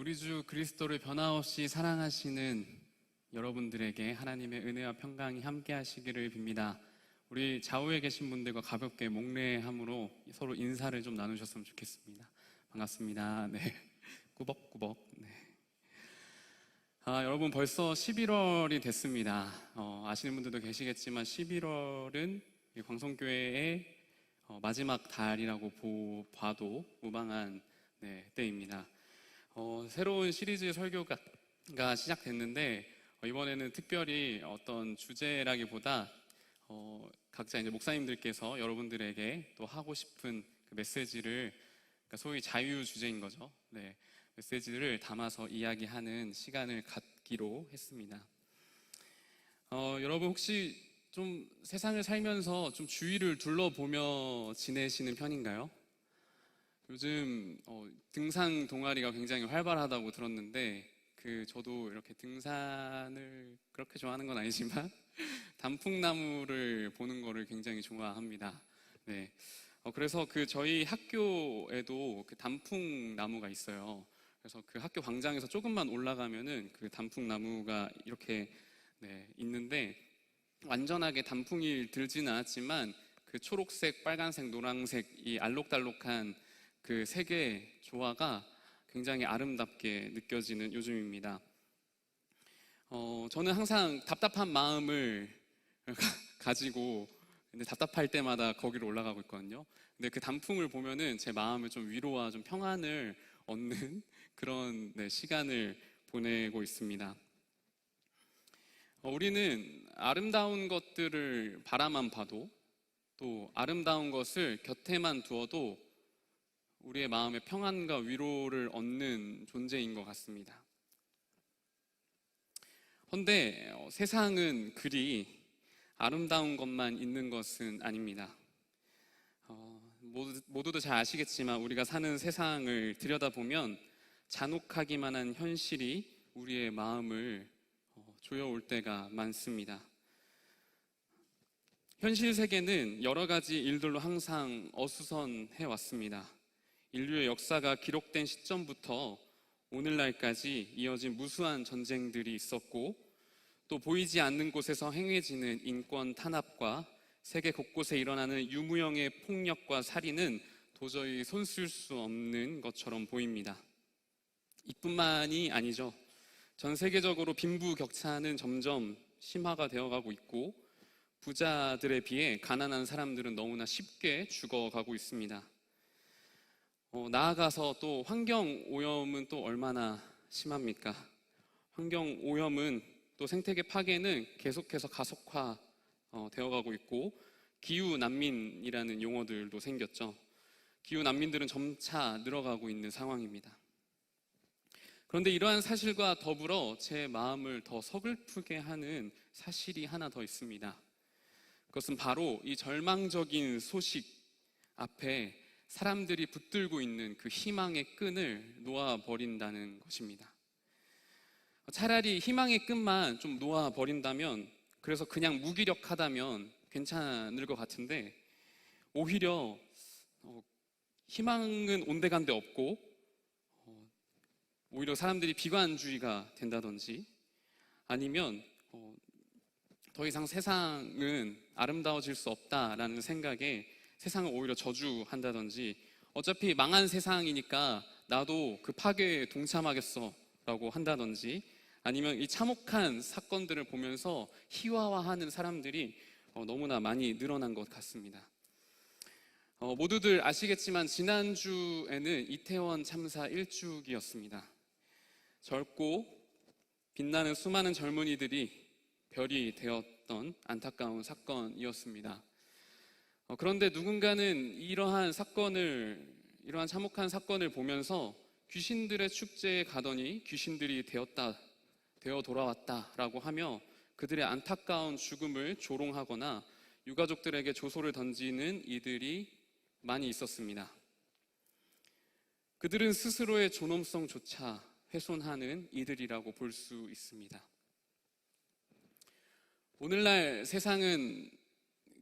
우리 주 그리스도를 변함없이 사랑하시는 여러분들에게 하나님의 은혜와 평강이 함께 하시기를 빕니다. 우리 좌우에 계신 분들과 가볍게 목례함으로 서로 인사를 좀 나누셨으면 좋겠습니다. 반갑습니다. 네. 꾸벅꾸벅. 네. 여러분 벌써 11월이 됐습니다. 아시는 분들도 계시겠지만 11월은 광성교회의 마지막 달이라고 봐도 무방한 때입니다. 새로운 시리즈 설교가 시작됐는데 이번에는 특별히 어떤 주제라기보다 각자 이제 목사님들께서 여러분들에게 또 하고 싶은 그 메시지를, 그러니까 소위 자유 주제인 거죠. 네, 메시지를 담아서 이야기하는 시간을 갖기로 했습니다. 여러분 혹시 좀 세상을 살면서 좀 주위를 둘러보며 지내시는 편인가요? 요즘 등산 동아리가 굉장히 활발하다고 들었는데 저도 이렇게 등산을 그렇게 좋아하는 건 아니지만 단풍나무를 보는 거를 굉장히 좋아합니다. 네. 그래서 저희 학교에도 단풍나무가 있어요. 그래서 학교 광장에서 조금만 올라가면은 단풍나무가 이렇게 있는데 완전하게 단풍이 들지는 않았지만 초록색, 빨간색, 노란색 이 알록달록한 색의 조화가 굉장히 아름답게 느껴지는 요즘입니다. 저는 항상 답답한 마음을 가지고 답답할 때마다 거기로 올라가고 있거든요. 근데 단풍을 보면은 제 마음을 좀 위로와 좀 평안을 얻는 그런 시간을 보내고 있습니다. 우리는 아름다운 것들을 바라만 봐도 또 아름다운 것을 곁에만 두어도 우리의 마음에 평안과 위로를 얻는 존재인 것 같습니다. 그런데 세상은 그리 아름다운 것만 있는 것은 아닙니다. 모두도 잘 아시겠지만 우리가 사는 세상을 들여다보면 잔혹하기만 한 현실이 우리의 마음을 조여올 때가 많습니다. 현실 세계는 여러 가지 일들로 항상 어수선해 왔습니다. 인류의 역사가 기록된 시점부터 오늘날까지 이어진 무수한 전쟁들이 있었고 또 보이지 않는 곳에서 행해지는 인권 탄압과 세계 곳곳에 일어나는 유무형의 폭력과 살인은 도저히 손쓸 수 없는 것처럼 보입니다. 이뿐만이 아니죠. 전 세계적으로 빈부격차는 점점 심화가 되어가고 있고 부자들에 비해 가난한 사람들은 너무나 쉽게 죽어가고 있습니다. 나아가서 또 환경오염은 또 얼마나 심합니까? 환경오염은 또 생태계 파괴는 계속해서 가속화 되어가고 있고 기후난민이라는 용어들도 생겼죠. 기후난민들은 점차 늘어가고 있는 상황입니다. 그런데 이러한 사실과 더불어 제 마음을 더 서글프게 하는 사실이 하나 더 있습니다. 그것은 바로 이 절망적인 소식 앞에 사람들이 붙들고 있는 희망의 끈을 놓아버린다는 것입니다. 차라리 희망의 끈만 좀 놓아버린다면, 그래서 그냥 무기력하다면 괜찮을 것 같은데 오히려 희망은 온데간데 없고 오히려 사람들이 비관주의가 된다든지 아니면 더 이상 세상은 아름다워질 수 없다라는 생각에 세상을 오히려 저주한다든지 어차피 망한 세상이니까 나도 파괴에 동참하겠어 라고 한다든지 아니면 이 참혹한 사건들을 보면서 희화화하는 사람들이 너무나 많이 늘어난 것 같습니다. 모두들 아시겠지만 지난주에는 이태원 참사 1주기였습니다. 젊고 빛나는 수많은 젊은이들이 별이 되었던 안타까운 사건이었습니다. 그런데 누군가는 이러한 참혹한 사건을 보면서 귀신들의 축제에 가더니 귀신들이 되어 돌아왔다라고 하며 그들의 안타까운 죽음을 조롱하거나 유가족들에게 조소를 던지는 이들이 많이 있었습니다. 그들은 스스로의 존엄성조차 훼손하는 이들이라고 볼 수 있습니다. 오늘날 세상은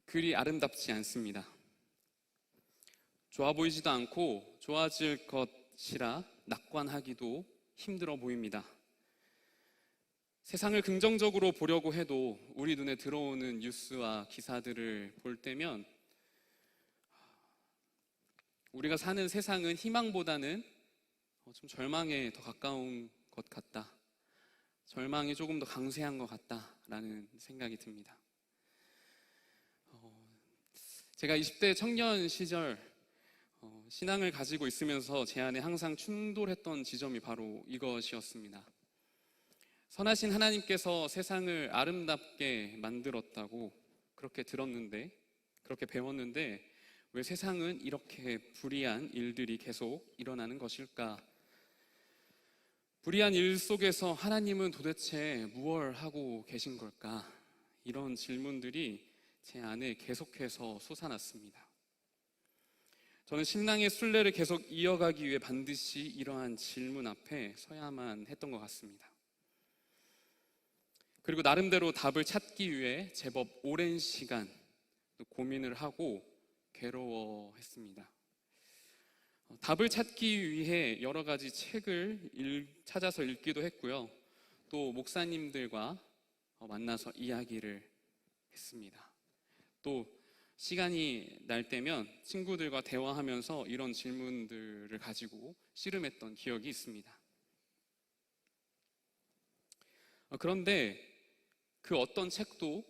그리 아름답지 않습니다. 좋아 보이지도 않고 좋아질 것이라 낙관하기도 힘들어 보입니다. 세상을 긍정적으로 보려고 해도 우리 눈에 들어오는 뉴스와 기사들을 볼 때면 우리가 사는 세상은 희망보다는 좀 절망에 더 가까운 것 같다. 절망이 조금 더 강세한 것 같다라는 생각이 듭니다. 제가 20대 청년 시절 신앙을 가지고 있으면서 제 안에 항상 충돌했던 지점이 바로 이것이었습니다. 선하신 하나님께서 세상을 아름답게 만들었다고 그렇게 들었는데, 그렇게 배웠는데 왜 세상은 이렇게 불의한 일들이 계속 일어나는 것일까? 불의한 일 속에서 하나님은 도대체 무엇을 하고 계신 걸까? 이런 질문들이 제 안에 계속해서 솟아났습니다. 저는 신앙의 순례를 계속 이어가기 위해 반드시 이러한 질문 앞에 서야만 했던 것 같습니다. 그리고 나름대로 답을 찾기 위해 제법 오랜 시간 고민을 하고 괴로워했습니다. 답을 찾기 위해 여러 가지 책을 찾아서 읽기도 했고요. 또 목사님들과 만나서 이야기를 했습니다. 또 시간이 날 때면 친구들과 대화하면서 이런 질문들을 가지고 씨름했던 기억이 있습니다. 그런데 그 어떤 책도,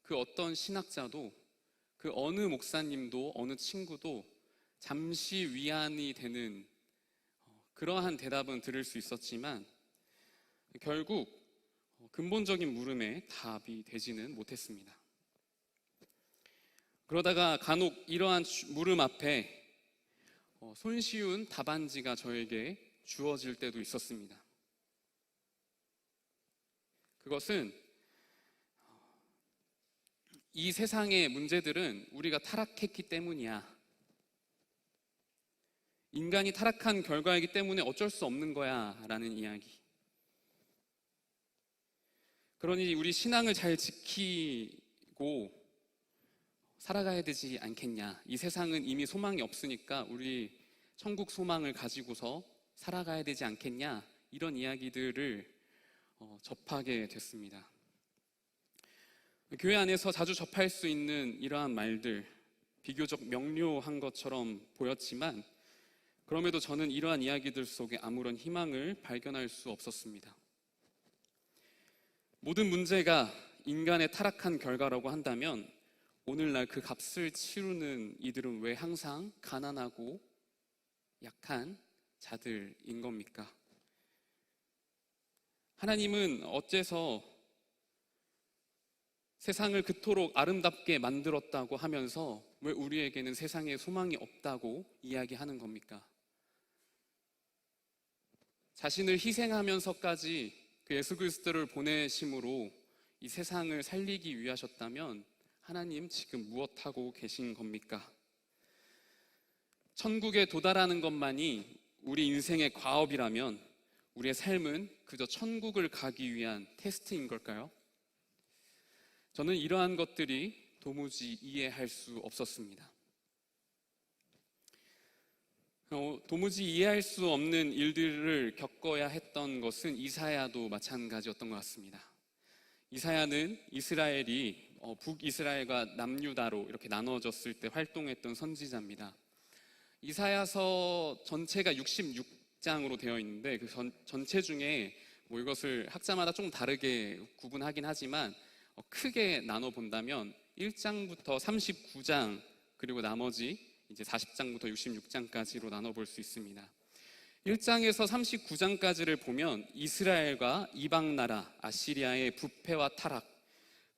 그 어떤 신학자도, 그 어느 목사님도, 어느 친구도 잠시 위안이 되는 그러한 대답은 들을 수 있었지만 결국 근본적인 물음에 답이 되지는 못했습니다. 그러다가 간혹 이러한 물음 앞에 손쉬운 답안지가 저에게 주어질 때도 있었습니다. 그것은 이 세상의 문제들은 우리가 타락했기 때문이야. 인간이 타락한 결과이기 때문에 어쩔 수 없는 거야 라는 이야기. 그러니 우리 신앙을 잘 지키고 살아가야 되지 않겠냐. 이 세상은 이미 소망이 없으니까 우리 천국 소망을 가지고서 살아가야 되지 않겠냐. 이런 이야기들을 접하게 됐습니다. 교회 안에서 자주 접할 수 있는 이러한 말들, 비교적 명료한 것처럼 보였지만 그럼에도 저는 이러한 이야기들 속에 아무런 희망을 발견할 수 없었습니다. 모든 문제가 인간의 타락한 결과라고 한다면 오늘날 그 값을 치르는 이들은 왜 항상 가난하고 약한 자들인 겁니까? 하나님은 어째서 세상을 그토록 아름답게 만들었다고 하면서 왜 우리에게는 세상에 소망이 없다고 이야기하는 겁니까? 자신을 희생하면서까지 그 예수 그리스도를 보내심으로 이 세상을 살리기 위하셨다면 하나님 지금 무엇하고 계신 겁니까? 천국에 도달하는 것만이 우리 인생의 과업이라면 우리의 삶은 그저 천국을 가기 위한 테스트인 걸까요? 저는 이러한 것들이 도무지 이해할 수 없었습니다. 도무지 이해할 수 없는 일들을 겪어야 했던 것은 이사야도 마찬가지였던 것 같습니다. 이사야는 이스라엘이 북이스라엘과 남유다로 이렇게 나눠졌을 때 활동했던 선지자입니다. 이사야서 전체가 66장으로 되어 있는데 그 전체 중에 이것을 학자마다 조금 다르게 구분하긴 하지만 크게 나눠 본다면 1장부터 39장 그리고 나머지 이제 40장부터 66장까지로 나눠 볼 수 있습니다. 1장에서 39장까지를 보면 이스라엘과 이방 나라 아시리아의 부패와 타락,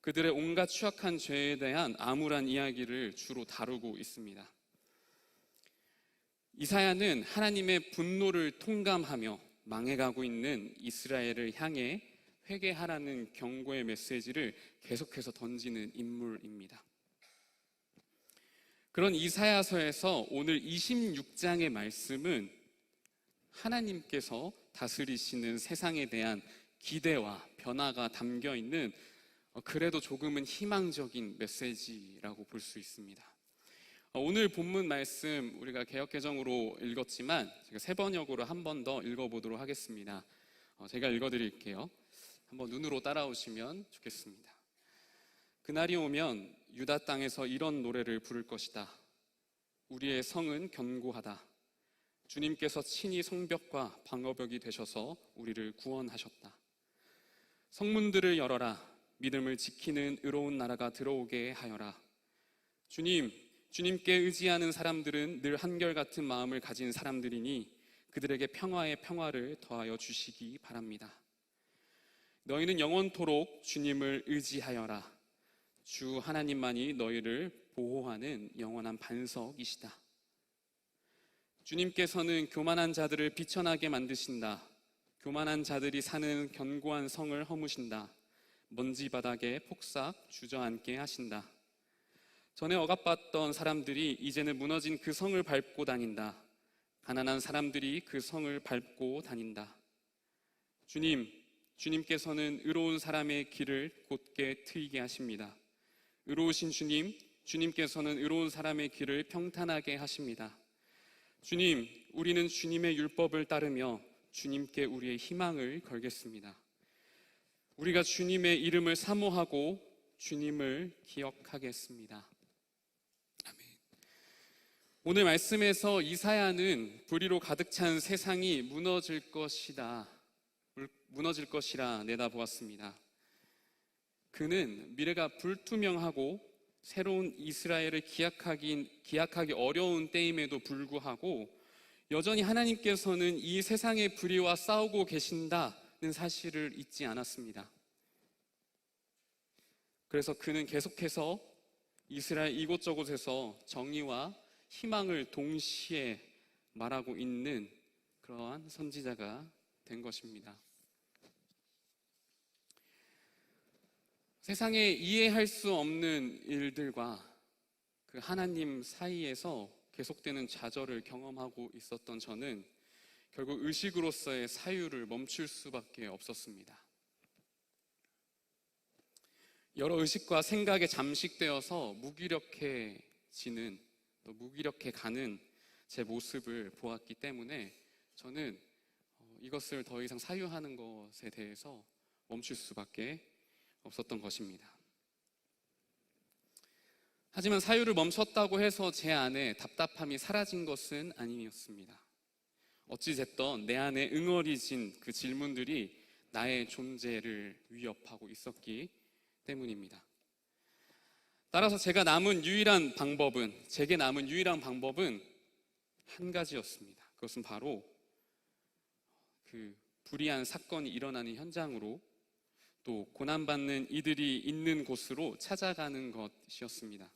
그들의 온갖 추악한 죄에 대한 암울한 이야기를 주로 다루고 있습니다. 이사야는 하나님의 분노를 통감하며 망해가고 있는 이스라엘을 향해 회개하라는 경고의 메시지를 계속해서 던지는 인물입니다. 그런 이사야서에서 오늘 26장의 말씀은 하나님께서 다스리시는 세상에 대한 기대와 변화가 담겨 있는 그래도 조금은 희망적인 메시지라고 볼 수 있습니다. 오늘 본문 말씀 우리가 개역개정으로 읽었지만 제가 세 번역으로 한 번 더 읽어보도록 하겠습니다. 제가 읽어드릴게요. 한번 눈으로 따라오시면 좋겠습니다. 그날이 오면 유다 땅에서 이런 노래를 부를 것이다. 우리의 성은 견고하다. 주님께서 친히 성벽과 방어벽이 되셔서 우리를 구원하셨다. 성문들을 열어라. 믿음을 지키는 의로운 나라가 들어오게 하여라. 주님께 의지하는 사람들은 늘 한결같은 마음을 가진 사람들이니 그들에게 평화의 평화를 더하여 주시기 바랍니다. 너희는 영원토록 주님을 의지하여라. 주 하나님만이 너희를 보호하는 영원한 반석이시다. 주님께서는 교만한 자들을 비천하게 만드신다. 교만한 자들이 사는 견고한 성을 허무신다. 먼지 바닥에 폭삭 주저앉게 하신다. 전에 억압받던 사람들이 이제는 무너진 그 성을 밟고 다닌다. 가난한 사람들이 그 성을 밟고 다닌다. 주님께서는 의로운 사람의 길을 곧게 트이게 하십니다. 의로우신 주님께서는 의로운 사람의 길을 평탄하게 하십니다. 우리는 주님의 율법을 따르며 주님께 우리의 희망을 걸겠습니다. 우리가 주님의 이름을 사모하고 주님을 기억하겠습니다. 아멘. 오늘 말씀에서 이사야는 불의로 가득 찬 세상이 무너질 것이라 내다보았습니다. 그는 미래가 불투명하고 새로운 이스라엘을 기약하기 어려운 때임에도 불구하고 여전히 하나님께서는 이 세상의 불의와 싸우고 계신다는 사실을 잊지 않았습니다. 그래서 그는 계속해서 이스라엘 이곳저곳에서 정의와 희망을 동시에 말하고 있는 그러한 선지자가 된 것입니다. 세상에 이해할 수 없는 일들과 그 하나님 사이에서 계속되는 좌절을 경험하고 있었던 저는 결국 의식으로서의 사유를 멈출 수밖에 없었습니다. 여러 의식과 생각에 잠식되어서 무기력해지는, 또 무기력해가는 제 모습을 보았기 때문에 저는 이것을 더 이상 사유하는 것에 대해서 멈출 수밖에 없었던 것입니다. 하지만 사유를 멈췄다고 해서 제 안에 답답함이 사라진 것은 아니었습니다. 어찌됐던 내 안에 응어리진 그 질문들이 나의 존재를 위협하고 있었기 때문입니다. 따라서 제게 남은 유일한 방법은 한 가지였습니다. 그것은 바로 그 불의한 사건이 일어나는 현장으로, 또 고난받는 이들이 있는 곳으로 찾아가는 것이었습니다.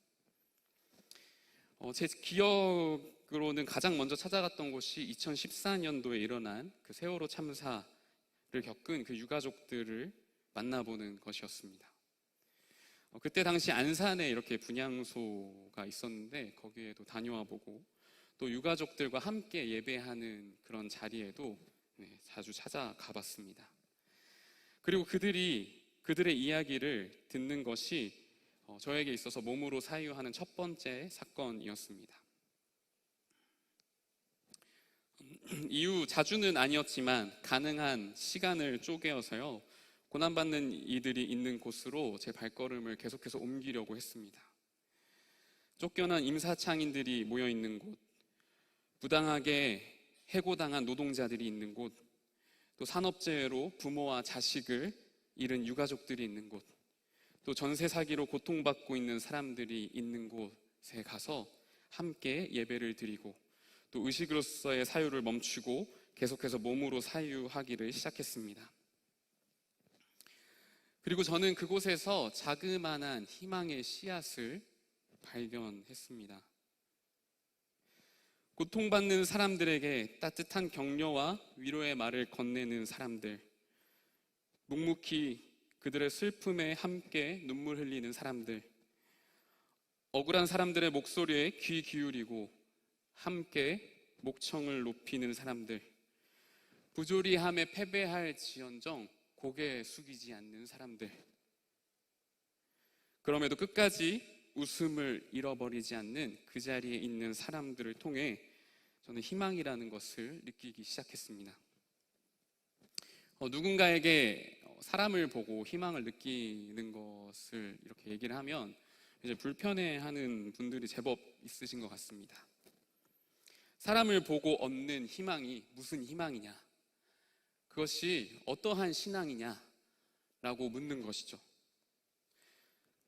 제 기억으로는 가장 먼저 찾아갔던 곳이 2014년도에 일어난 그 세월호 참사를 겪은 그 유가족들을 만나보는 것이었습니다. 그때 당시 안산에 이렇게 분향소가 있었는데 거기에도 다녀와 보고, 또 유가족들과 함께 예배하는 그런 자리에도 자주 찾아가 봤습니다. 그리고 그들의 이야기를 듣는 것이 저에게 있어서 몸으로 사유하는 첫 번째 사건이었습니다. 이후 자주는 아니었지만 가능한 시간을 쪼개어서요, 고난받는 이들이 있는 곳으로 제 발걸음을 계속해서 옮기려고 했습니다. 쫓겨난 임사창인들이 모여 있는 곳, 부당하게 해고당한 노동자들이 있는 곳, 또 산업재해로 부모와 자식을 잃은 유가족들이 있는 곳, 또 전세 사기로 고통받고 있는 사람들이 있는 곳에 가서 함께 예배를 드리고, 또 의식으로서의 사유를 멈추고 계속해서 몸으로 사유하기를 시작했습니다. 그리고 저는 그곳에서 자그마한 희망의 씨앗을 발견했습니다. 고통받는 사람들에게 따뜻한 격려와 위로의 말을 건네는 사람들, 묵묵히 그들의 슬픔에 함께 눈물 흘리는 사람들, 억울한 사람들의 목소리에 귀 기울이고 함께 목청을 높이는 사람들, 부조리함에 패배할지언정 고개 숙이지 않는 사람들, 그럼에도 끝까지 웃음을 잃어버리지 않는 그 자리에 있는 사람들을 통해 저는 희망이라는 것을 느끼기 시작했습니다. 누군가에게 사람을 보고 희망을 느끼는 것을 이렇게 얘기를 하면 이제 불편해하는 분들이 제법 있으신 것 같습니다. 사람을 보고 얻는 희망이 무슨 희망이냐? 그것이 어떠한 신앙이냐라고 묻는 것이죠.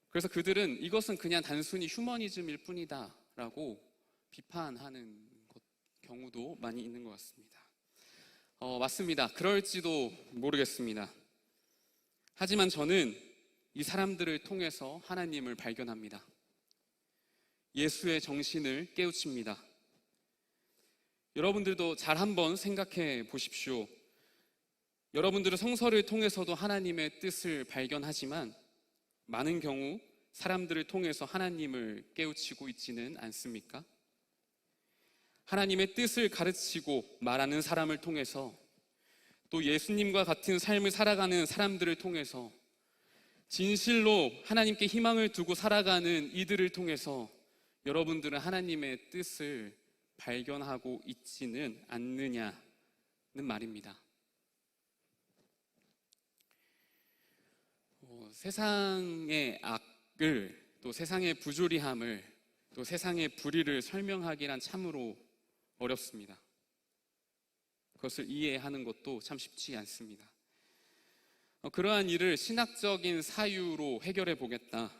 그래서 그들은 이것은 그냥 단순히 휴머니즘일 뿐이다라고 비판하는 경우도 많이 있는 것 같습니다. 맞습니다. 그럴지도 모르겠습니다. 하지만 저는 이 사람들을 통해서 하나님을 발견합니다. 예수의 정신을 깨우칩니다. 여러분들도 잘 한번 생각해 보십시오. 여러분들은 성서를 통해서도 하나님의 뜻을 발견하지만 많은 경우 사람들을 통해서 하나님을 깨우치고 있지는 않습니까? 하나님의 뜻을 가르치고 말하는 사람을 통해서 또 예수님과 같은 삶을 살아가는 사람들을 통해서 진실로 하나님께 희망을 두고 살아가는 이들을 통해서 여러분들은 하나님의 뜻을 발견하고 있지는 않느냐는 말입니다. 세상의 악을 또 세상의 부조리함을 또 세상의 불의를 설명하기란 참으로 어렵습니다. 그것을 이해하는 것도 참 쉽지 않습니다. 그러한 일을 신학적인 사유로 해결해 보겠다,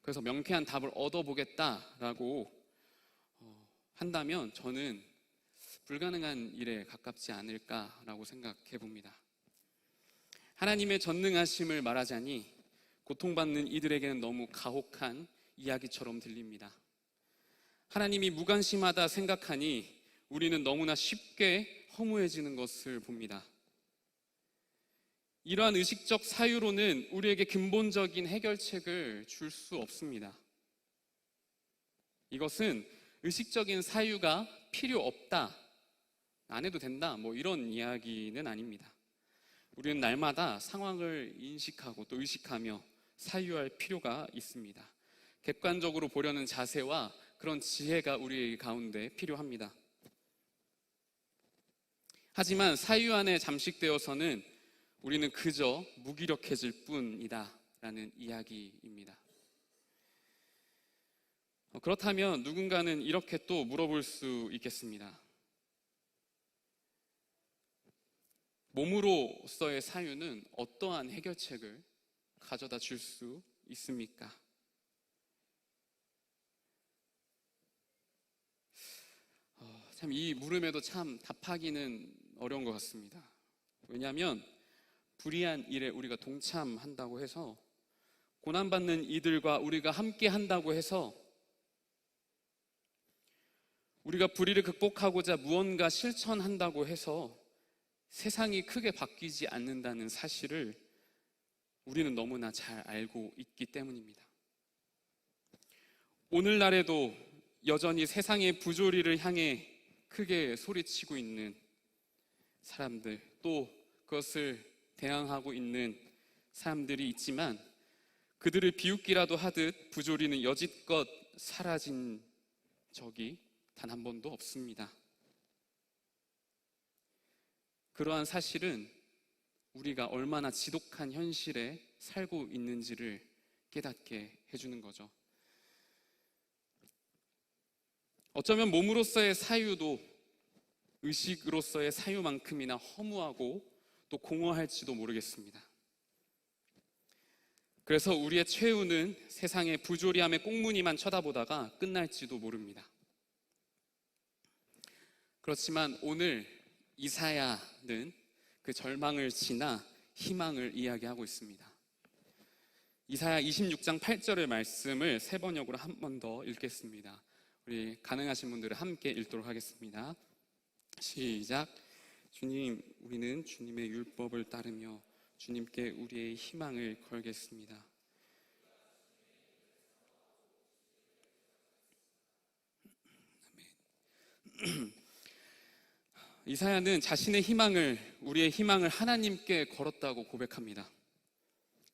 그래서 명쾌한 답을 얻어보겠다라고 한다면 저는 불가능한 일에 가깝지 않을까라고 생각해 봅니다. 하나님의 전능하심을 말하자니 고통받는 이들에게는 너무 가혹한 이야기처럼 들립니다. 하나님이 무관심하다 생각하니 우리는 너무나 쉽게 허무해지는 것을 봅니다. 이러한 의식적 사유로는 우리에게 근본적인 해결책을 줄 수 없습니다. 이것은 의식적인 사유가 필요 없다, 안 해도 된다, 이런 이야기는 아닙니다. 우리는 날마다 상황을 인식하고 또 의식하며 사유할 필요가 있습니다. 객관적으로 보려는 자세와 그런 지혜가 우리 가운데 필요합니다. 하지만 사유 안에 잠식되어서는 우리는 그저 무기력해질 뿐이다 라는 이야기입니다. 그렇다면 누군가는 이렇게 또 물어볼 수 있겠습니다. 몸으로서의 사유는 어떠한 해결책을 가져다 줄 수 있습니까? 참 이 물음에도 참 답하기는 어려운 것 같습니다. 왜냐하면 불의한 일에 우리가 동참한다고 해서, 고난받는 이들과 우리가 함께 한다고 해서 우리가 불의를 극복하고자 무언가 실천한다고 해서 세상이 크게 바뀌지 않는다는 사실을 우리는 너무나 잘 알고 있기 때문입니다. 오늘날에도 여전히 세상의 부조리를 향해 크게 소리치고 있는 사람들, 또 그것을 대항하고 있는 사람들이 있지만 그들을 비웃기라도 하듯 부조리는 여지껏 사라진 적이 단 한 번도 없습니다. 그러한 사실은 우리가 얼마나 지독한 현실에 살고 있는지를 깨닫게 해주는 거죠. 어쩌면 몸으로서의 사유도 의식으로서의 사유만큼이나 허무하고 또 공허할지도 모르겠습니다. 그래서 우리의 최후는 세상의 부조리함의 꽁무니만 쳐다보다가 끝날지도 모릅니다. 그렇지만 오늘 이사야는 그 절망을 지나 희망을 이야기하고 있습니다. 이사야 26장 8절의 말씀을 세 번역으로 한 번 더 읽겠습니다. 우리 가능하신 분들은 함께 읽도록 하겠습니다. 시작. 주님, 우리는 주님의 율법을 따르며 주님께 우리의 희망을 걸겠습니다. 이사야는 자신의 희망을, 우리의 희망을 하나님께 걸었다고 고백합니다.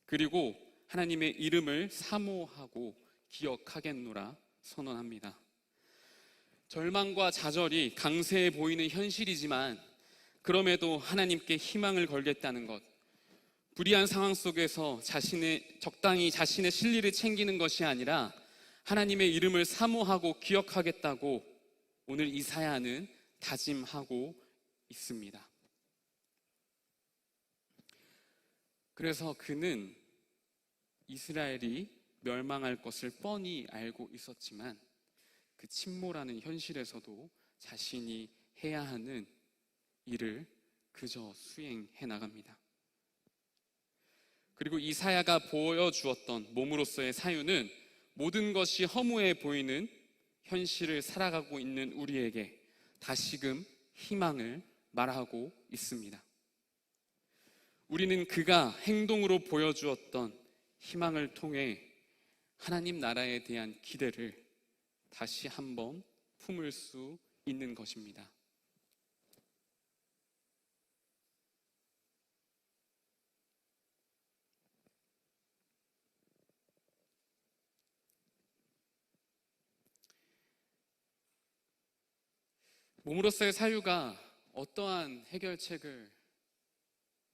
그리고 하나님의 이름을 사모하고 기억하겠노라 선언합니다. 절망과 좌절이 강세해 보이는 현실이지만 그럼에도 하나님께 희망을 걸겠다는 것, 불의한 상황 속에서 적당히 자신의 실리를 챙기는 것이 아니라 하나님의 이름을 사모하고 기억하겠다고 오늘 이사야는 다짐하고 있습니다. 그래서 그는 이스라엘이 멸망할 것을 뻔히 알고 있었지만 그 침몰하는 현실에서도 자신이 해야 하는 일을 그저 수행해 나갑니다. 그리고 이사야가 보여주었던 몸으로서의 사유는 모든 것이 허무해 보이는 현실을 살아가고 있는 우리에게 다시금 희망을 말하고 있습니다. 우리는 그가 행동으로 보여주었던 희망을 통해 하나님 나라에 대한 기대를 다시 한번 품을 수 있는 것입니다. 몸으로서의 사유가 어떠한 해결책을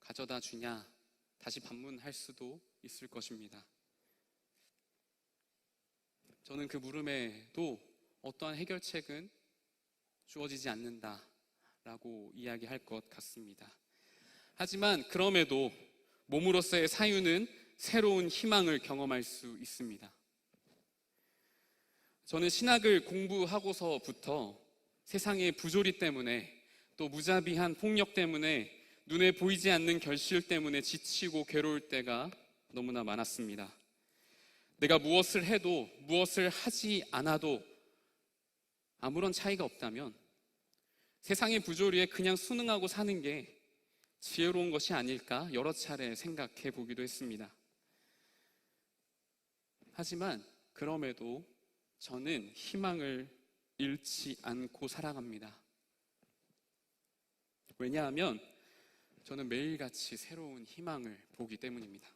가져다 주냐 다시 반문할 수도 있을 것입니다. 저는 그 물음에도 어떠한 해결책은 주어지지 않는다라고 이야기할 것 같습니다. 하지만 그럼에도 몸으로서의 사유는 새로운 희망을 경험할 수 있습니다. 저는 신학을 공부하고서부터 세상의 부조리 때문에 또 무자비한 폭력 때문에 눈에 보이지 않는 결실 때문에 지치고 괴로울 때가 너무나 많았습니다. 내가 무엇을 해도 무엇을 하지 않아도 아무런 차이가 없다면 세상의 부조리에 그냥 순응하고 사는 게 지혜로운 것이 아닐까 여러 차례 생각해 보기도 했습니다. 하지만 그럼에도 저는 희망을 잃지 않고 살아갑니다. 왜냐하면 저는 매일같이 새로운 희망을 보기 때문입니다.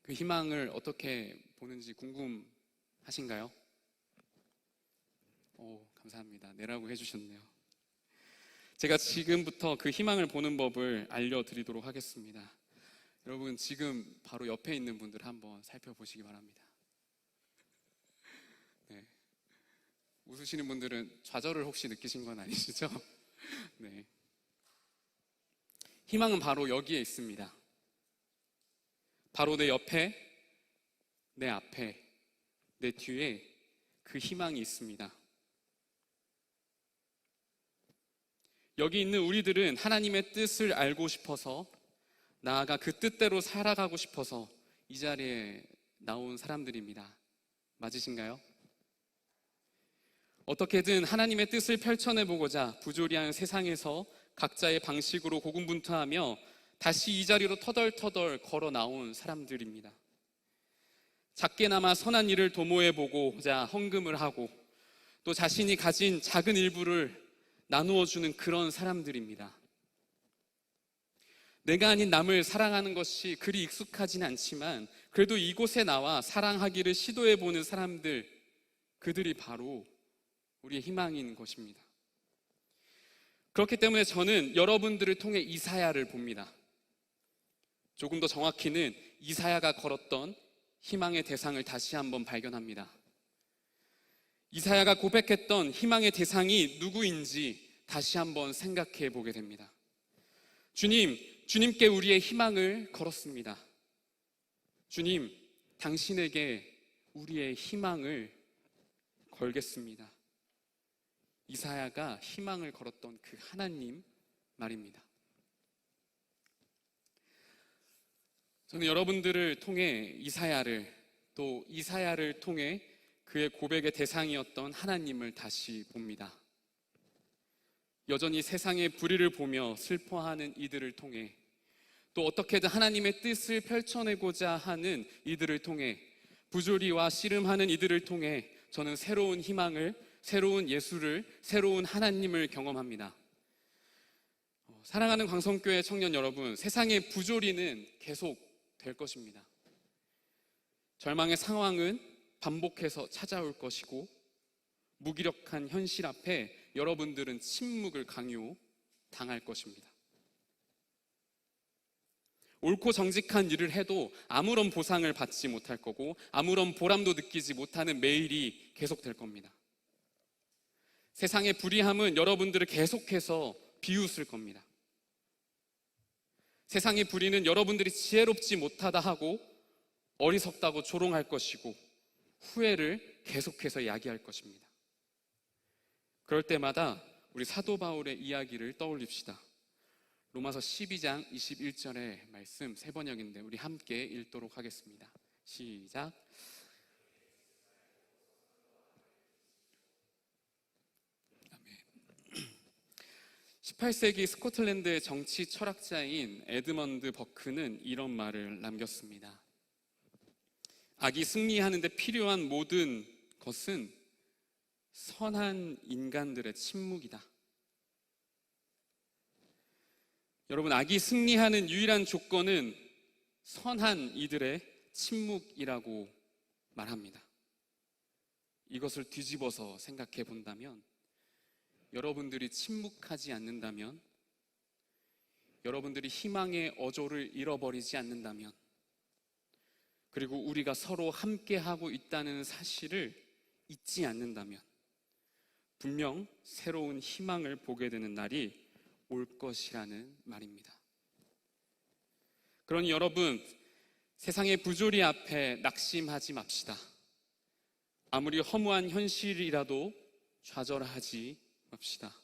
그 희망을 어떻게 보는지 궁금하신가요? 감사합니다. 네라고 해주셨네요. 제가 지금부터 그 희망을 보는 법을 알려드리도록 하겠습니다. 여러분, 지금 바로 옆에 있는 분들 한번 살펴보시기 바랍니다. 네. 웃으시는 분들은 좌절을 혹시 느끼신 건 아니시죠? 네. 희망은 바로 여기에 있습니다. 바로 내 옆에, 내 앞에, 내 뒤에 그 희망이 있습니다. 여기 있는 우리들은 하나님의 뜻을 알고 싶어서, 나아가 그 뜻대로 살아가고 싶어서 이 자리에 나온 사람들입니다. 맞으신가요? 어떻게든 하나님의 뜻을 펼쳐내보고자 부조리한 세상에서 각자의 방식으로 고군분투하며 다시 이 자리로 터덜터덜 걸어 나온 사람들입니다. 작게나마 선한 일을 도모해보고자 헌금을 하고 또 자신이 가진 작은 일부를 나누어주는 그런 사람들입니다. 내가 아닌 남을 사랑하는 것이 그리 익숙하진 않지만 그래도 이곳에 나와 사랑하기를 시도해보는 사람들, 그들이 바로 우리의 희망인 것입니다. 그렇기 때문에 저는 여러분들을 통해 이사야를 봅니다. 조금 더 정확히는 이사야가 걸었던 희망의 대상을 다시 한번 발견합니다. 이사야가 고백했던 희망의 대상이 누구인지 다시 한번 생각해 보게 됩니다. 주님께 우리의 희망을 걸었습니다. 주님, 당신에게 우리의 희망을 걸겠습니다. 이사야가 희망을 걸었던 그 하나님 말입니다. 저는 여러분들을 통해 이사야를, 또 이사야를 통해 그의 고백의 대상이었던 하나님을 다시 봅니다. 여전히 세상의 불의를 보며 슬퍼하는 이들을 통해, 또 어떻게든 하나님의 뜻을 펼쳐내고자 하는 이들을 통해, 부조리와 씨름하는 이들을 통해 저는 새로운 희망을, 새로운 예수를, 새로운 하나님을 경험합니다. 사랑하는 광성교회 청년 여러분, 세상의 부조리는 계속 될 것입니다. 절망의 상황은 반복해서 찾아올 것이고, 무기력한 현실 앞에 여러분들은 침묵을 강요해야 당할 것입니다. 옳고 정직한 일을 해도 아무런 보상을 받지 못할 거고 아무런 보람도 느끼지 못하는 매일이 계속될 겁니다. 세상의 불의함은 여러분들을 계속해서 비웃을 겁니다. 세상의 불의는 여러분들이 지혜롭지 못하다 하고 어리석다고 조롱할 것이고 후회를 계속해서 야기할 것입니다. 그럴 때마다 우리 사도 바울의 이야기를 떠올립시다. 로마서 12장 21절의 말씀 세 번역인데 우리 함께 읽도록 하겠습니다. 시작. 18세기 스코틀랜드의 정치 철학자인 에드먼드 버크는 이런 말을 남겼습니다. 악이 승리하는 데 필요한 모든 것은 선한 인간들의 침묵이다. 여러분, 악이 승리하는 유일한 조건은 선한 이들의 침묵이라고 말합니다. 이것을 뒤집어서 생각해 본다면, 여러분들이 침묵하지 않는다면, 여러분들이 희망의 어조를 잃어버리지 않는다면, 그리고 우리가 서로 함께하고 있다는 사실을 잊지 않는다면 분명 새로운 희망을 보게 되는 날이 올 것이라는 말입니다. 그러니 여러분, 세상의 부조리 앞에 낙심하지 맙시다. 아무리 허무한 현실이라도 좌절하지 맙시다.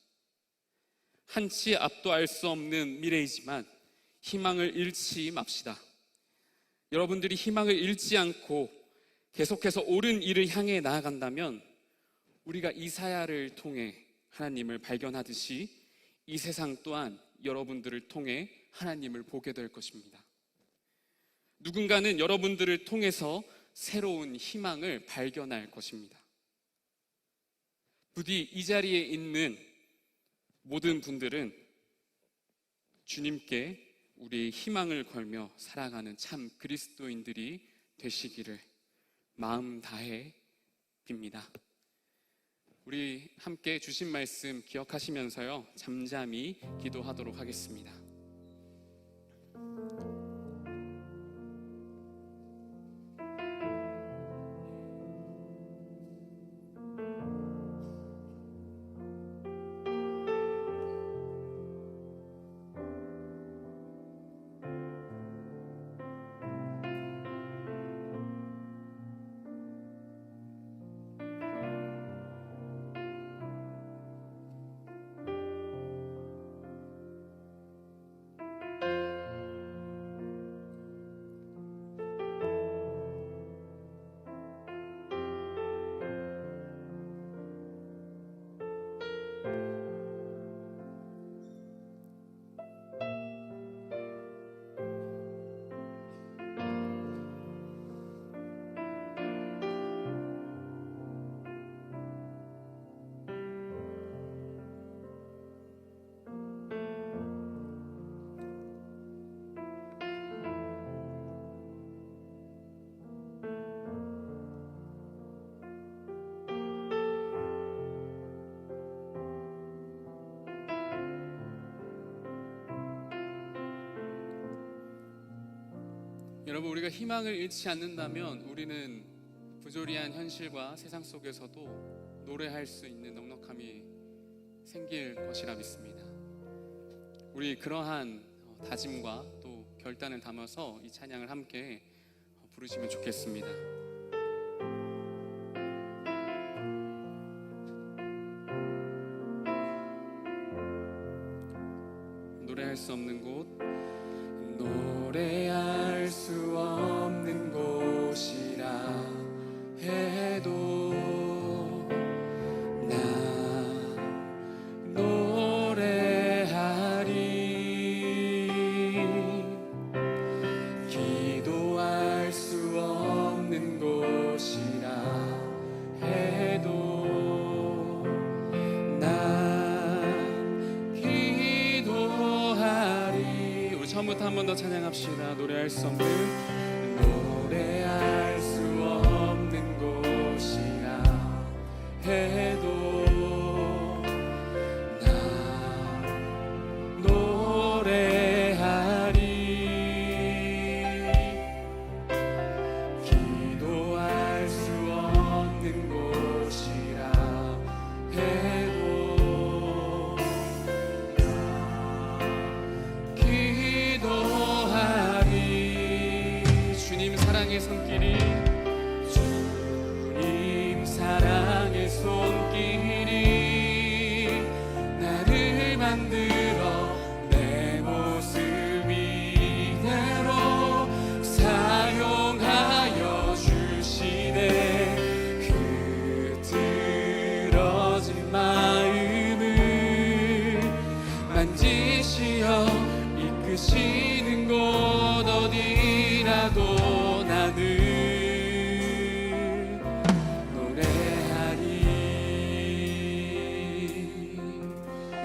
한치 앞도 알 수 없는 미래이지만 희망을 잃지 맙시다. 여러분들이 희망을 잃지 않고 계속해서 옳은 일을 향해 나아간다면 우리가 이사야를 통해 하나님을 발견하듯이 이 세상 또한 여러분들을 통해 하나님을 보게 될 것입니다. 누군가는 여러분들을 통해서 새로운 희망을 발견할 것입니다. 부디 이 자리에 있는 모든 분들은 주님께 우리의 희망을 걸며 살아가는 참 그리스도인들이 되시기를 마음 다해 빕니다. 우리 함께 주신 말씀 기억하시면서요, 잠잠히 기도하도록 하겠습니다. 여러분, 우리가 희망을 잃지 않는다면 우리는 부조리한 현실과 세상 속에서도 노래할 수 있는 넉넉함이 생길 것이라 믿습니다. 우리 그러한 다짐과 또 결단을 담아서 이 찬양을 함께 부르시면 좋겠습니다. 노래할 수 없는 곳, 노래할 수 없는 곳이라 해도 나 노래하리. 기도할 수 없는 곳이라 해도 난 기도하리. 우리 처음부터 한 번 더 찬양합시다. 노래할 수 없는 곳이라 해도 난 사랑의 손길이 주님 사랑의 손길이 나를 만들어 내 모습 이대로 사용하여 주시네. 그 들어진 마음을 만지시어 이끄시는 곳 어디라도 나는 노래하리.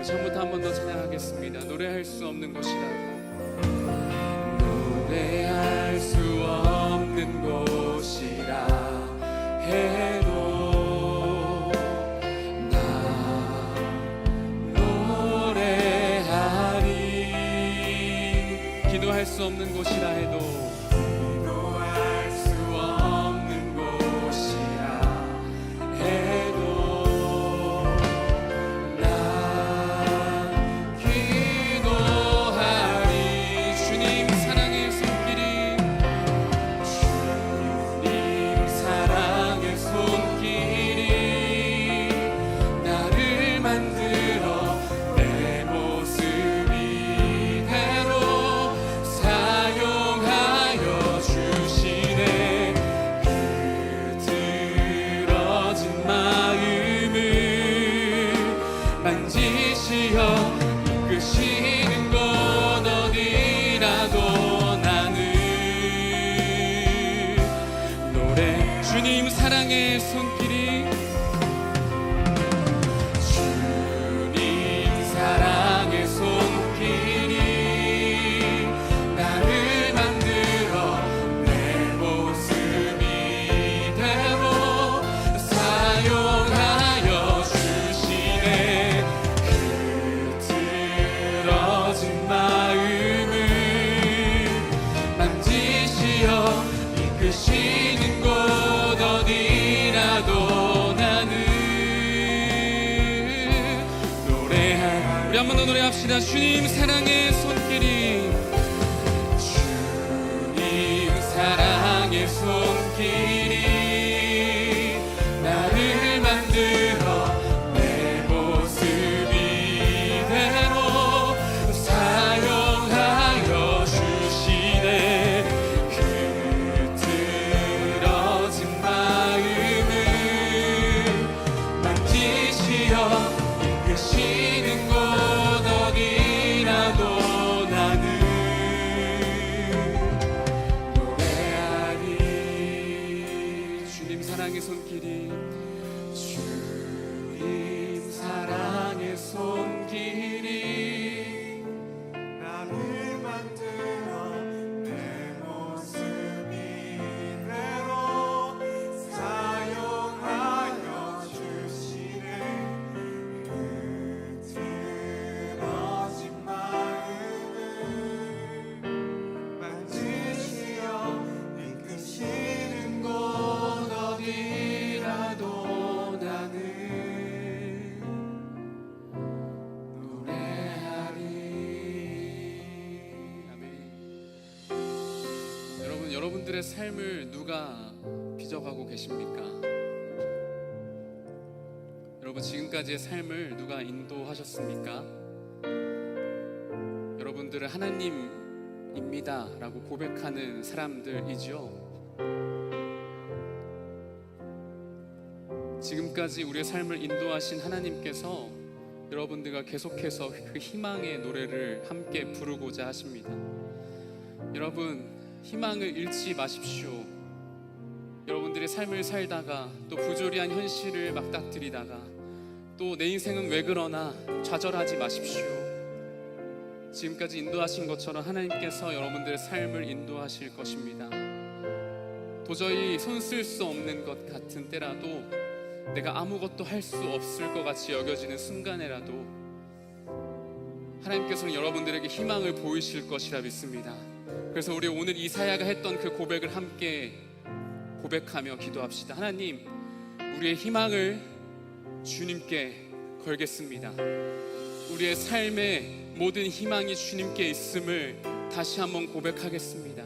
처음부터 한 번 더 찬양하겠습니다. 노래할 수 없는 곳이라도, 노래할 수 없는 곳이라 해도 나 노래하리. 기도할 수 없는 곳이라 해도, 기도할 수 없는 곳이라 해도 나 기도하리. 주님 사랑의 손길이, 주님 사랑의 손길이 나를 만들어 내 모습 이대로 사용하여 주시네. 그 들어진 마음을 만지시어 이끄시는 곳 어디라도 나는 노래. 주님 사랑의 손길이, 주님 사랑의 손길이 나를 만들어 내 모습 이대로 사용하여 주시네. 그 들어진 마음을 만지시어 이끄시는 곳 어디라도 나는 노래할. 우리 한 번 더 노래합시다. 주님 사랑의 손길이, 주님 사랑의 손길이 나를 만들어 내 모습 이대로 사용하여 주시네. 그 들어진 마음을 만지시어 이끄시는 곳 어디라도 나는 노래하리. 주님 사랑의 손길이, 주님 사랑의 손길이 나를 만들어 내 모습 이대로 사용하여 주시네. 그 들어진 마음을 만지시어 이끄시는 곳 어디라도 나는 노래하리. 아멘. 여러분들의 삶을 누가 빚어가고 계십니까? 여러분 지금까지의 삶을 누가 인도하셨습니까? 여러분들은 하나님입니다 라고 고백하는 사람들이죠. 지금까지 우리의 삶을 인도하신 하나님께서 여러분들과 계속해서 그 희망의 노래를 함께 부르고자 하십니다. 여러분 희망을 잃지 마십시오. 여러분들의 삶을 살다가 또 부조리한 현실을 맞닥뜨리다가 또 내 인생은 왜 그러나 좌절하지 마십시오. 지금까지 인도하신 것처럼 하나님께서 여러분들의 삶을 인도하실 것입니다. 도저히 손 쓸 수 없는 것 같은 때라도, 내가 아무것도 할 수 없을 것 같이 여겨지는 순간에라도 하나님께서는 여러분들에게 희망을 보이실 것이라 믿습니다. 그래서 우리 오늘 이사야가 했던 그 고백을 함께 고백하며 기도합시다. 하나님, 우리의 희망을 주님께 걸겠습니다. 우리의 삶의 모든 희망이 주님께 있음을 다시 한번 고백하겠습니다.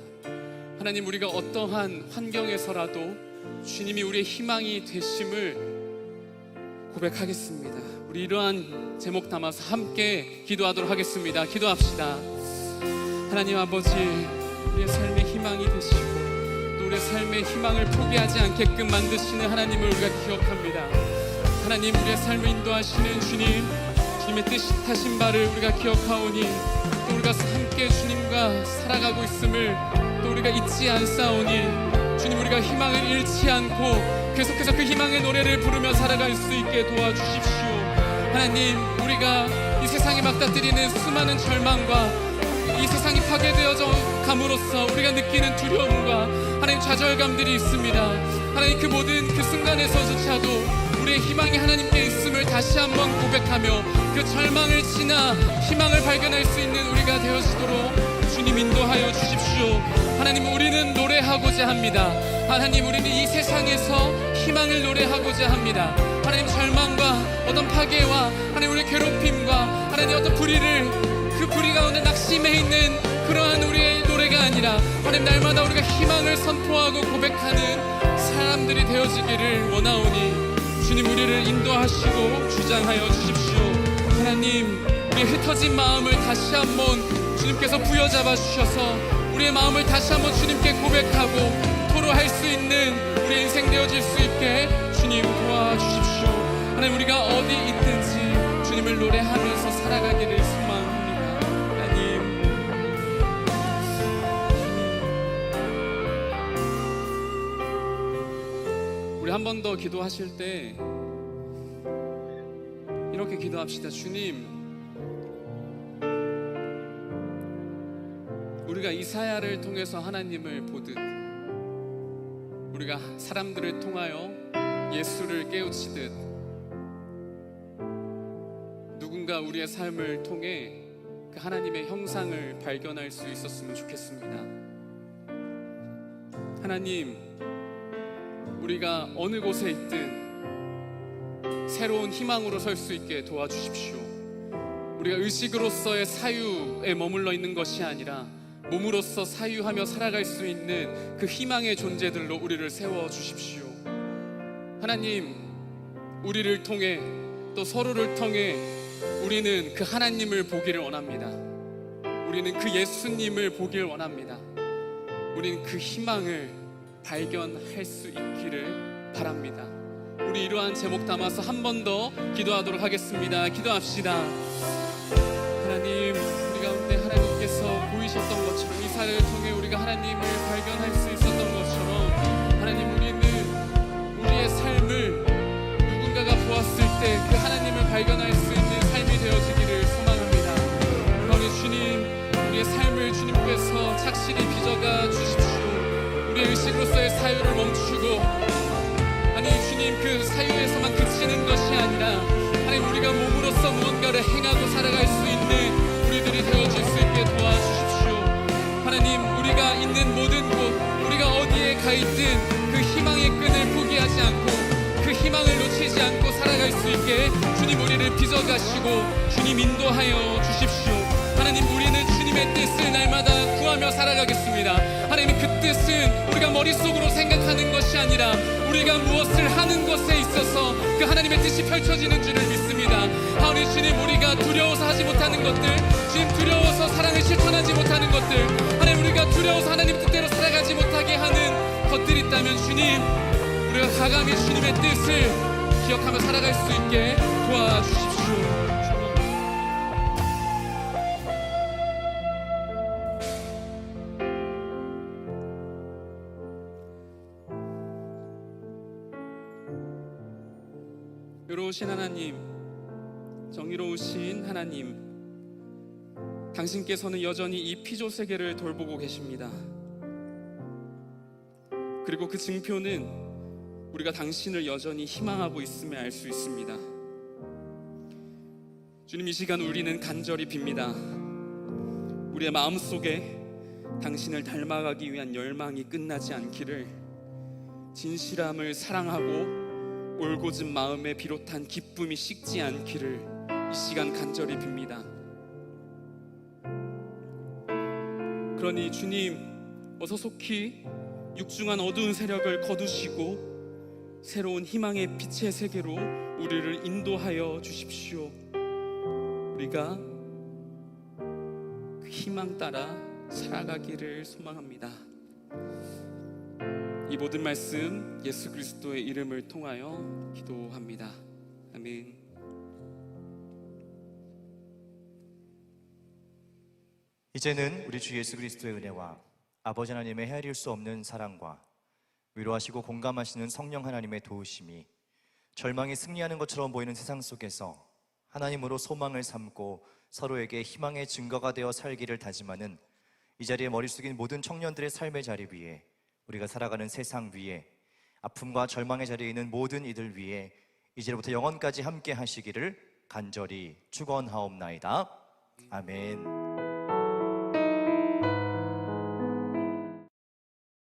하나님, 우리가 어떠한 환경에서라도 주님이 우리의 희망이 되심을 고백하겠습니다. 우리 이러한 제목 담아서 함께 기도하도록 하겠습니다. 기도합시다. 하나님 아버지, 우리의 삶의 희망이 되시고 또 우리의 삶의 희망을 포기하지 않게끔 만드시는 하나님을 우리가 기억합니다. 하나님, 우리의 삶을 인도하시는 주님의 뜻하신 바를 우리가 기억하오니 또 우리가 함께 주님과 살아가고 있음을 또 우리가 잊지 않사오니 주님, 우리가 희망을 잃지 않고 계속해서 그 희망의 노래를 부르며 살아갈 수 있게 도와주십시오. 하나님, 우리가 이 세상에 맞닥뜨리는 수많은 절망과 이 세상이 파괴되어져 감으로써 우리가 느끼는 두려움과 하나님 좌절감들이 있습니다. 하나님, 그 모든 그 순간에서조차도 우리의 희망이 하나님께 있음을 다시 한번 고백하며 그 절망을 지나 희망을 발견할 수 있는 우리가 되어지도록 주님 인도하여 주십시오. 하나님, 우리는 노래하고자 합니다. 하나님, 우리는 이 세상에서 희망을 노래하고자 합니다. 하나님, 절망과 어떤 파괴와 하나님 우리의 괴롭힘과 하나님 어떤 불의를 그 불의 가운데 낙심해 있는 그러한 우리의 노래가 아니라 하나님, 날마다 우리가 희망을 선포하고 고백하는 사람들이 되어지기를 원하오니 주님, 우리를 인도하시고 주장하여 주십시오. 하나님, 우리의 흩어진 마음을 다시 한번 주님께서 부여잡아 주셔서 우리의 마음을 다시 한번 주님께 고백하고 토로할 수 있는 우리의 인생 되어질 수 있게 주님 도와주십시오. 하나님, 우리가 어디 있든지 주님을 노래하면서 살아가기를 소망합니다. 하나님, 우리 한 번 더 기도하실 때 이렇게 기도합시다. 주님, 우리가 이사야를 통해서 하나님을 보듯 우리가 사람들을 통하여 예수를 깨우치듯 누군가 우리의 삶을 통해 그 하나님의 형상을 발견할 수 있었으면 좋겠습니다. 하나님, 우리가 어느 곳에 있든 새로운 희망으로 설 수 있게 도와주십시오. 우리가 의식으로서의 사유에 머물러 있는 것이 아니라 몸으로서 사유하며 살아갈 수 있는 그 희망의 존재들로 우리를 세워주십시오. 하나님, 우리를 통해 또 서로를 통해 우리는 그 하나님을 보기를 원합니다. 우리는 그 예수님을 보기를 원합니다. 우리는 그 희망을 발견할 수 있기를 바랍니다. 우리 이러한 제목 담아서 한 번 더 기도하도록 하겠습니다. 기도합시다. 하나님, 우리 가운데 하나님께서 보이셨던 것처럼 이사를 통해 우리가 하나님을 발견할 수 있었던 것처럼 하나님, 우리는 우리의 삶을 누군가가 보았을 때 그 하나님을 발견할 수 있는 삶이 되어지기를 소망합니다. 그러니 주님, 우리의 삶을 주님께서 착실히 빚어가 주십시오. 우리의 의식으로서의 사유를 멈추고 아니 주님, 그 사유에서만 그치는 것이 아니라 하나님, 우리가 몸으로서 무언가를 행하고 살아갈 수 있는 우리들이 되어질 수 있게 도와주십시오. 하나님, 우리가 있는 모든 곳, 우리가 어디에 가 있든 그 희망의 끈을 포기하지 않고 그 희망을 놓치지 않고 살아갈 수 있게 주님, 우리를 빚어가시고 주님 인도하여 주십시오. 하나님, 우리는 주님의 뜻을 날마다 구하며 살아가겠습니다. 하나님, 그 뜻은 우리가 머릿속으로 생각하는 것이 아니라 우리가 무엇을 하는 것에 있어서 그 하나님의 뜻이 펼쳐지는 줄을 믿습니다. 하나님, 주님, 우리가 두려워서 하지 못하는 것들, 주님, 두려워서 사랑을 실천하지 못하는 것들, 하나님, 우리가 두려워서 하나님 뜻대로 살아가지 못하게 하는 것들이 있다면 주님, 우리가 과감히 주님의 뜻을 기억하며 살아갈 수 있게 도와주십시오. 의로우신 하나님, 정의로우신 하나님, 당신께서는 여전히 이 피조 세계를 돌보고 계십니다. 그리고 그 증표는 우리가 당신을 여전히 희망하고 있음을 알 수 있습니다. 주님, 이 시간 우리는 간절히 빕니다. 우리의 마음속에 당신을 닮아가기 위한 열망이 끝나지 않기를, 진실함을 사랑하고 올곧은 마음에 비롯한 기쁨이 식지 않기를 이 시간 간절히 빕니다. 그러니 주님, 어서 속히 육중한 어두운 세력을 거두시고 새로운 희망의 빛의 세계로 우리를 인도하여 주십시오. 우리가 그 희망 따라 살아가기를 소망합니다. 이 모든 말씀 예수 그리스도의 이름을 통하여 기도합니다. 아멘. 이제는 우리 주 예수 그리스도의 은혜와 아버지 하나님의 헤아릴 수 없는 사랑과 위로하시고 공감하시는 성령 하나님의 도우심이 절망이 승리하는 것처럼 보이는 세상 속에서 하나님으로 소망을 삼고 서로에게 희망의 증거가 되어 살기를 다짐하는 이 자리에 머리 숙인 모든 청년들의 삶의 자리 위에, 우리가 살아가는 세상 위에, 아픔과 절망의 자리에 있는 모든 이들 위에 이제부터 영원까지 함께 하시기를 간절히 축원하옵나이다. 아멘.